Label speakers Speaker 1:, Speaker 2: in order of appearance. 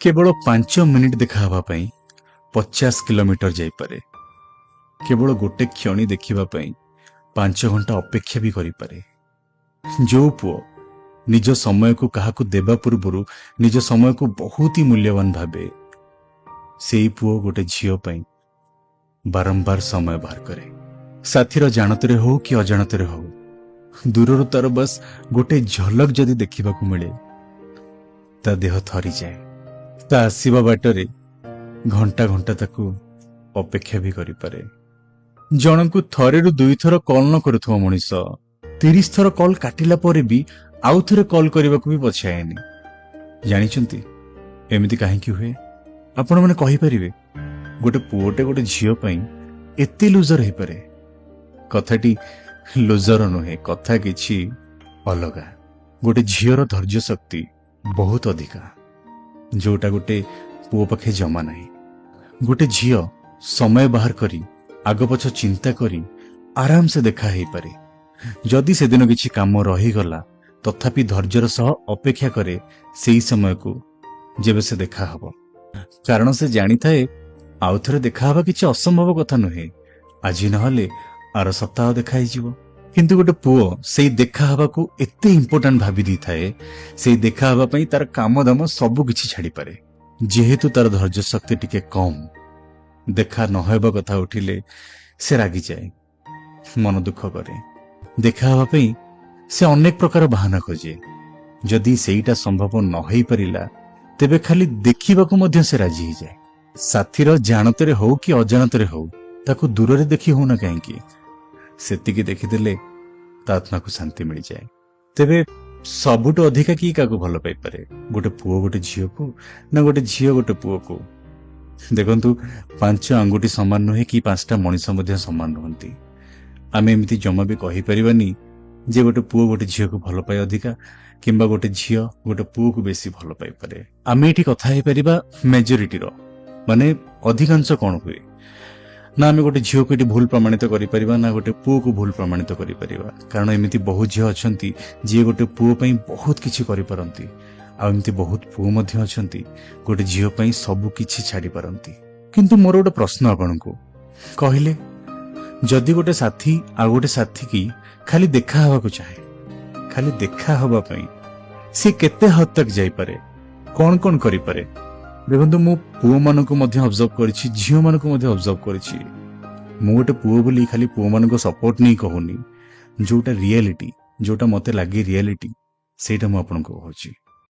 Speaker 1: केवल 5 मिनिट देखा हवा पाई 50 किलोमीटर जाइपारे। केवल गोटे क्षणी देखिबा पाई 5 घंटा अपेक्षा भी करिपारे। जो पुओ निज समय को काहाकू देबा पूर्वरु निज समय को बहुत ही मूल्यवान भावे, सेई पुओ गोटे झियो पाई बारंबार समय बाहर करे। साथीर जानतरे हो कि अजाणतरे हो, दूररु तार बस गोटे झलक जदि देखिबाकू मिले ता देह थरी जाए। ता आसीबा बाटरे घंटा घंटा ताकू अपेक्षा भी करिपारे। जनकू थरेरु 2 थर कॉल न करुथवा मनीष 30 थर कॉल काटिला परे भी आउ थरे कॉल करबाकू भी पछाएनी। जानिचंती एमिति काहेकि हुए? आपण माने कहि परिबे गोटे पुओटे गोटे झियो पई एते लूजर हे पारे? कथाटी लूजर नुहे, कथा किछि अलगा। गोटे झियोर धैर्य शक्ति बहुत अधिका, जोटा गोटे पुओ पाखे जमा नाही। गोटे झियो समय बाहर करी आग पछ चिंता करी आराम से देखा हे पारे। जदि से दिन किछि काम रही गला तथापि धैर्यर सह अपेक्षा करे सेई समय को जेबे से देखा हबो, कारण से जानी थाए आउ थरे देखा हबा किछि असंभव कथा नुहे। आज नहले आर सप्ताह देखा ही जीवो। किंतु गोटे पुओ सेई देखा हबा को एते इंपोर्टेंट भाबी दी थाए, सेई देखा हबा पई तार काम दाम सब किछि छाड़ी पारे। जेहेतु तार धैर्य शक्ति टिके कम, देखा न हेबा कथा उठिले से रागी जाए, मन दुख करे। देखा हबा पई से अनेक प्रकार बहाना खोजे। जदि सेईटा संभव न होई परिला तेबे खाली देखिबाकू मध्य से राजी ही जाए। साथीर जानतरे हो कि अजाणतरे हो ताकू दूर देखी हो ना कहीं सेतिकी देखिदेले ता आत्मा को शांति मिल जाए। तेबे सबुटो अधिका की काकू भल पाई पारे? गोटे पुओ गोटे झियो को ना गोटे झियो गोटे पुओ को? देखंतु 5 आंगुठी समान नुहे कि 5टा मनीष मध्य समान नुहंती। आमे एमिति जमा भी कहि परिबानी जे गोटे पुओ गोटे झियो को भल पाए अधिका किंबा गोटे झियो गोटे पुओ को बेसी भल पाई पारे। आमे एठी कथा हे परिबा मेजॉरिटी रो, माने अधिकांश कोन हुए ना आमे गोटे झियो को एठी भूल प्रमाणित करि परिबा ना गोटे पुओ को भूल प्रमाणित करि परिबा। कारण एमिति बहुत झियो अछंती जे गोटे पुओ पई बहुत किछि करि परंती, आ एमिति बहुत पुओ मध्य अछंती गोटे झियो पई सब किछि छाडी परंती। किंतु मोर गोटे प्रश्न आपनकू कहिले, जदि गोटे साथी आ गोटे साथी की खाली देखा हवा को चाहे, खाली देखा हवा पई से केते हद तक जाई पारे, कोन कोन करि पारे? देखंतु मु पुओ मानको मध्य ऑब्जर्व करिछि, झियो मानको मध्य ऑब्जर्व करिछि। मु गोटे पुओ बोली खाली पुओ मानको सपोर्ट नहीं कहूनी, जोटा रियलिटी, जोटा मते लागी रियलिटी सेटा मु आपनको कहूछि।